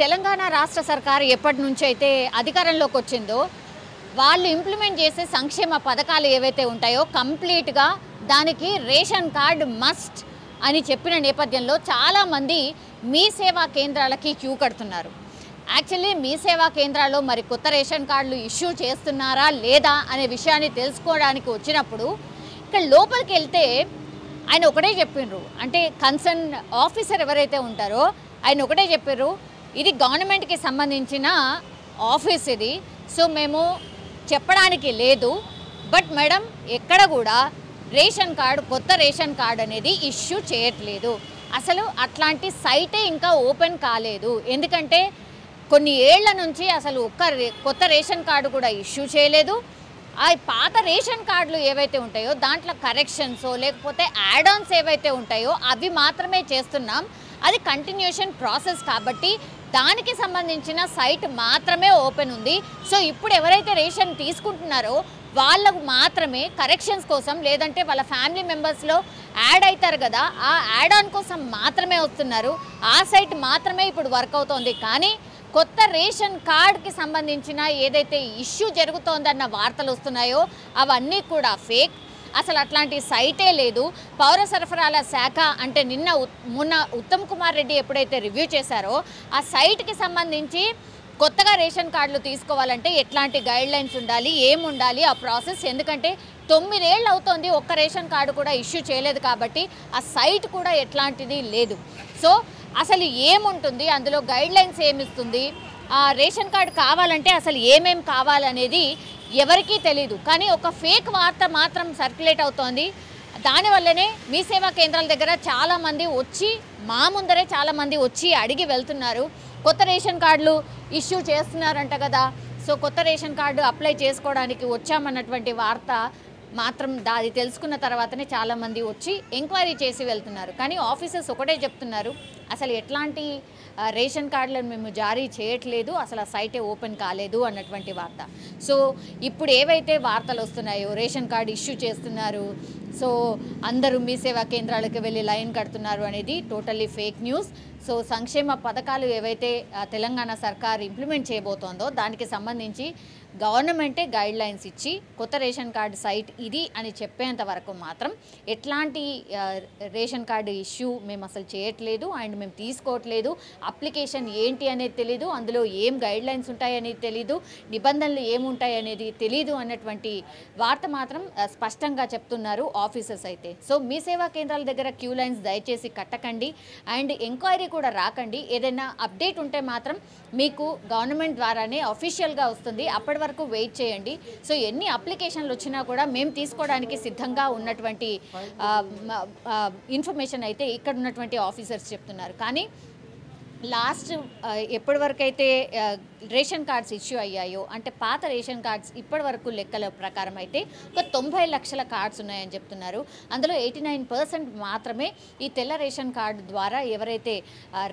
తెలంగాణ రాష్ట్ర సర్కారు ఎప్పటి నుంచి అయితే అధికారంలోకి వచ్చిందో వాళ్ళు ఇంప్లిమెంట్ చేసే సంక్షేమ పథకాలు ఏవైతే ఉంటాయో కంప్లీట్గా దానికి రేషన్ కార్డు మస్ట్ అని చెప్పిన నేపథ్యంలో చాలామంది మీ సేవా కేంద్రాలకి క్యూ కడుతున్నారు. యాక్చువల్లీ మీ సేవా కేంద్రాల్లో మరి కొత్త రేషన్ కార్డులు ఇష్యూ చేస్తున్నారా లేదా అనే విషయాన్ని తెలుసుకోవడానికి వచ్చినప్పుడు ఇక్కడ లోపలికి వెళ్తే ఆయన ఒకటే చెప్పిండ్రు, అంటే కన్సర్న్ ఆఫీసర్ ఎవరైతే ఉంటారో ఆయన ఒకటే చెప్పారు, ఇది గవర్నమెంట్కి సంబంధించిన ఆఫీస్ ఇది, సో మేము చెప్పడానికి లేదు. బట్ మేడం ఎక్కడ కూడా రేషన్ కార్డు కొత్త రేషన్ కార్డు అనేది ఇష్యూ చేయట్లేదు. అసలు అట్లాంటి సైటే ఇంకా ఓపెన్ కాలేదు. ఎందుకంటే కొన్ని ఏళ్ల నుంచి అసలు కొత్త రేషన్ కార్డు కూడా ఇష్యూ చేయలేదు. ఆ పాత రేషన్ కార్డులు ఏవైతే ఉంటాయో దాంట్లో కరెక్షన్స్ లేకపోతే యాడ్ ఆన్స్ ఏవైతే ఉంటాయో అవి మాత్రమే చేస్తున్నాం. అది కంటిన్యూషన్ ప్రాసెస్ కాబట్టి దానికి సంబంధించిన సైట్ మాత్రమే ఓపెన్ ఉంది. సో ఇప్పుడు ఎవరైతే రేషన్ తీసుకుంటున్నారో వాళ్ళకు మాత్రమే కరెక్షన్స్ కోసం లేదంటే వాళ్ళ ఫ్యామిలీ మెంబర్స్లో యాడ్ అవుతారు కదా, ఆ యాడ్ ఆన్ కోసం మాత్రమే వస్తున్నారు. ఆ సైట్ మాత్రమే ఇప్పుడు వర్క్ అవుతోంది. కానీ కొత్త రేషన్ కార్డుకి సంబంధించిన ఏదైతే ఇష్యూ జరుగుతోందన్న వార్తలు వస్తున్నాయో అవన్నీ కూడా ఫేక్. అసలు అట్లాంటి సైటే లేదు. పౌర సరఫరాల శాఖ అంటే మొన్న ఉత్తమ్ కుమార్ రెడ్డి ఎప్పుడైతే రివ్యూ చేశారో ఆ సైట్కి సంబంధించి కొత్తగా రేషన్ కార్డులు తీసుకోవాలంటే ఎట్లాంటి గైడ్లైన్స్ ఉండాలి, ఏముండాలి ఆ ప్రాసెస్, ఎందుకంటే 9 ఏళ్ళు అవుతోంది ఒక్క రేషన్ కార్డు కూడా ఇష్యూ చేయలేదు కాబట్టి ఆ సైట్ కూడా ఎట్లాంటిది లేదు. సో అసలు ఏముంటుంది అందులో, గైడ్లైన్స్ ఏమిస్తుంది, ఆ రేషన్ కార్డు కావాలంటే అసలు ఏమేం కావాలనేది ఎవరికీ తెలీదు. కానీ ఒక ఫేక్ వార్త మాత్రం సర్క్యులేట్ అవుతోంది. దానివల్లనే మీ సేవా కేంద్రాల దగ్గర చాలామంది వచ్చి మా ముందరే చాలామంది వచ్చి అడిగి వెళ్తున్నారు. కొత్త రేషన్ కార్డులు ఇష్యూ చేస్తున్నారంట కదా, సో కొత్త రేషన్ కార్డు అప్లై చేసుకోవడానికి వచ్చామన్నటువంటి వార్త మాత్రం అది తెలుసుకున్న తర్వాతనే చాలామంది వచ్చి ఎంక్వైరీ చేసి వెళ్తున్నారు. కానీ ఆఫీసర్స్ ఒకటే చెప్తున్నారు, అసలు ఎట్లాంటి రేషన్ కార్డులను మేము జారీ చేయట్లేదు, అసలు ఆ సైటే ఓపెన్ కాలేదు అన్నటువంటి వార్త. సో ఇప్పుడు ఏవైతే వార్తలు వస్తున్నాయో రేషన్ కార్డు ఇష్యూ చేస్తున్నారు, సో అందరూ మీ సేవా కేంద్రాలకు వెళ్ళి లైన్ కడుతున్నారు అనేది టోటల్లీ ఫేక్ న్యూస్. సో సంక్షేమ పథకాలు ఏవైతే తెలంగాణ సర్కార్ ఇంప్లిమెంట్ చేయబోతోందో దానికి సంబంధించి గవర్నమెంటే గైడ్లైన్స్ ఇచ్చి కొత్త రేషన్ కార్డు సైట్ ఇది అని చెప్పేంత వరకు మాత్రం ఎట్లాంటి రేషన్ కార్డు ఇష్యూ మేము అసలు చేయట్లేదు అండ్ మేము తీసుకోవట్లేదు. అప్లికేషన్ ఏంటి అనేది తెలీదు, అందులో ఏం గైడ్లైన్స్ ఉంటాయనేది తెలీదు, నిబంధనలు ఏముంటాయి అనేది తెలీదు అన్నటువంటి వార్త మాత్రం స్పష్టంగా చెప్తున్నారు ఆఫీసర్స్ అయితే. సో మీ సేవా కేంద్రాల దగ్గర క్యూ లైన్స్ దయచేసి కట్టకండి అండ్ ఎంక్వైరీ కూడా రాకండి. ఏదైనా అప్డేట్ ఉంటే మాత్రం మీకు గవర్నమెంట్ ద్వారానే అఫీషియల్గా వస్తుంది, అప్పటి వరకు వెయిట్ చేయండి. సో ఎన్ని అప్లికేషన్లు వచ్చినా కూడా మేము తీసుకోవడానికి సిద్ధంగా ఉన్నటువంటి ఇన్ఫర్మేషన్ అయితే ఇక్కడ ఉన్నటువంటి ఆఫీసర్స్ చెప్తున్నారు. కానీ లాస్ట్ ఎప్పటి వరకు అయితే రేషన్ కార్డ్స్ ఇష్యూ అయ్యాయో అంటే పాత రేషన్ కార్డ్స్ ఇప్పటి వరకు లెక్కల ప్రకారం అయితే ఒక 90 లక్షల కార్డ్స్ ఉన్నాయని చెప్తున్నారు. అందులో 89% మాత్రమే ఈ తెల్ల రేషన్ కార్డు ద్వారా ఎవరైతే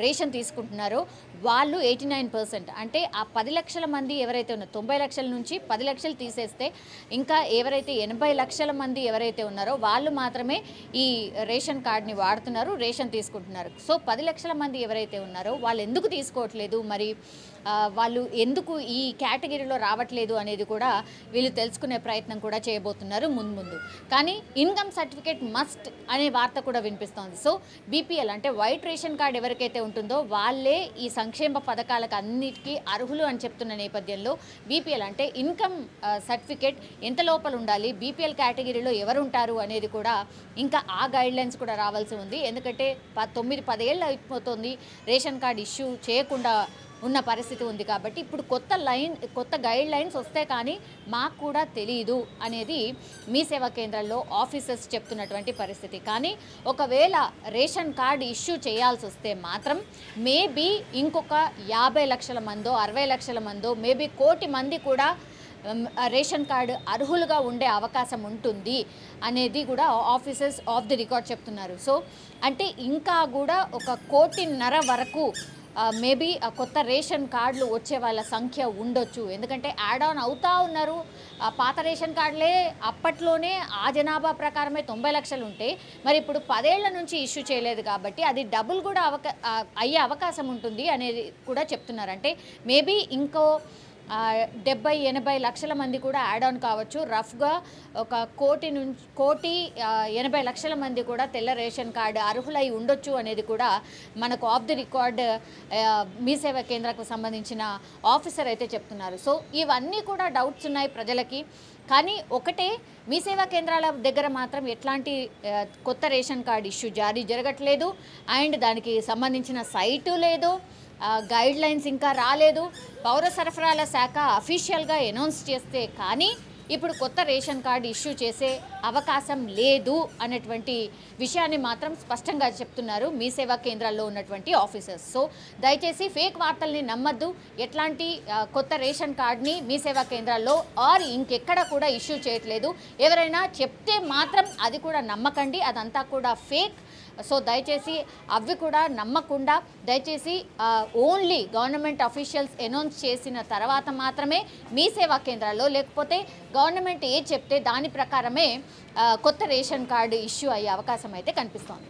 రేషన్ తీసుకుంటున్నారో వాళ్ళు 89%, అంటే ఆ 10 లక్షల మంది ఎవరైతే ఉన్నారో 90 లక్షల నుంచి 10 లక్షలు తీసేస్తే ఇంకా ఎవరైతే 80 లక్షల మంది ఎవరైతే ఉన్నారో వాళ్ళు మాత్రమే ఈ రేషన్ కార్డుని వాడుతున్నారు, రేషన్ తీసుకుంటున్నారు. సో 10 లక్షల మంది ఎవరైతే ఉన్నారో వాళ్ళు ఎందుకు తీసుకోవట్లేదు, మరి వాళ్ళు ఎందుకు ఈ కేటగిరీలో రావట్లేదు అనేది కూడా వీళ్ళు తెలుసుకునే ప్రయత్నం కూడా చేయబోతున్నారు ముందు. కానీ ఇన్కమ్ సర్టిఫికేట్ మస్ట్ అనే వార్త కూడా వినిపిస్తోంది. సో బీపీఎల్ అంటే వైట్ రేషన్ కార్డు ఎవరికైతే ఉంటుందో వాళ్ళే ఈ సంక్షేమ పథకాలకు అన్నిటికీ అర్హులు అని చెప్తున్న నేపథ్యంలో బీపీఎల్ అంటే ఇన్కమ్ సర్టిఫికేట్ ఎంత లోపల ఉండాలి, బీపీఎల్ కేటగిరీలో ఎవరు ఉంటారు అనేది కూడా ఇంకా ఆ గైడ్లైన్స్ కూడా రావాల్సి ఉంది. ఎందుకంటే 9-10 ఏళ్ళు అయిపోతుంది రేషన్ కార్డు ఇష్యూ చేయకుండా ఉన్న పరిస్థితి ఉంది కాబట్టి ఇప్పుడు కొత్త గైడ్ లైన్స్ వస్తే కానీ మాకు కూడా తెలియదు అనేది మీ సేవా కేంద్రాల్లో ఆఫీసర్స్ చెప్తున్నటువంటి పరిస్థితి. కానీ ఒకవేళ రేషన్ కార్డు ఇష్యూ చేయాల్సి వస్తే మాత్రం మేబీ ఇంకొక 50 లక్షల మందో 60 లక్షల మందో మేబీ 1 కోటి మంది కూడా రేషన్ కార్డు అర్హులుగా ఉండే అవకాశం ఉంటుంది అనేది కూడా ఆఫీసర్స్ ఆఫ్ ది రికార్డ్ చెప్తున్నారు. సో అంటే ఇంకా కూడా 1.5 కోటి వరకు మేబీ కొత్త రేషన్ కార్డులు వచ్చే వాళ్ళ సంఖ్య ఉండొచ్చు. ఎందుకంటే యాడ్ ఆన్ అవుతా ఉన్నారు. పాత రేషన్ కార్డులే అప్పట్లోనే ఆ జనాభా ప్రకారమే 90 లక్షలు ఉంటే మరి ఇప్పుడు 10 ఏళ్ల నుంచి ఇష్యూ చేయలేదు కాబట్టి అది డబుల్ కూడా అయ్యే అవకాశం ఉంటుంది అనేది కూడా చెప్తున్నారు. అంటే మేబీ ఇంకో 70-80 లక్షల మంది కూడా యాడ్ ఆన్ కావచ్చు. రఫ్గా 1,80,00,000 మంది కూడా తెల్ల రేషన్ కార్డు అర్హులై ఉండొచ్చు అనేది కూడా మనకు ఆఫ్ ది రికార్డ్ మీ సేవా కేంద్రాలకు సంబంధించిన ఆఫీసర్ అయితే చెప్తున్నారు. సో ఇవన్నీ కూడా డౌట్స్ ఉన్నాయి ప్రజలకి. కానీ ఒకటే, మీ సేవా కేంద్రాల దగ్గర మాత్రం ఎట్లాంటి కొత్త రేషన్ కార్డు ఇష్యూ జారీ జరగట్లేదు. అండ్ దానికి సంబంధించిన సైటు లేదు, గైడ్ లైన్స్ ఇంకా రాలేదు. పౌర సరఫరాల శాఖ అఫీషియల్గా అనౌన్స్ చేస్తే కానీ ఇప్పుడు కొత్త రేషన్ కార్డు ఇష్యూ చేసే అవకాశం లేదు అనేటువంటి విషయాన్ని మాత్రం స్పష్టంగా చెప్తున్నారు మీ సేవా కేంద్రాల్లో ఉన్నటువంటి ఆఫీసర్స్. సో దయచేసి ఫేక్ వార్తల్ని నమ్మద్దు. ఎట్లాంటి కొత్త రేషన్ కార్డుని మీ సేవా కేంద్రాల్లో ఆర్ ఇంకెక్కడ కూడా ఇష్యూ చేయట్లేదు. ఎవరైనా చెప్తే మాత్రం అది కూడా నమ్మకండి, అదంతా కూడా ఫేక్. సో దయచేసి అవి కూడా నమ్మకుండా దయచేసి ఓన్లీ గవర్నమెంట్ అఫీషియల్స్ అనౌన్స్ చేసిన తర్వాత మాత్రమే మీ సేవా కేంద్రాల్లో, లేకపోతే గవర్నమెంట్ ఏ చెప్తే దాని ప్రకారమే కొత్త రేషన్ కార్డు ఇష్యూ అయ్యే అవకాశం అయితే కనిపిస్తోంది.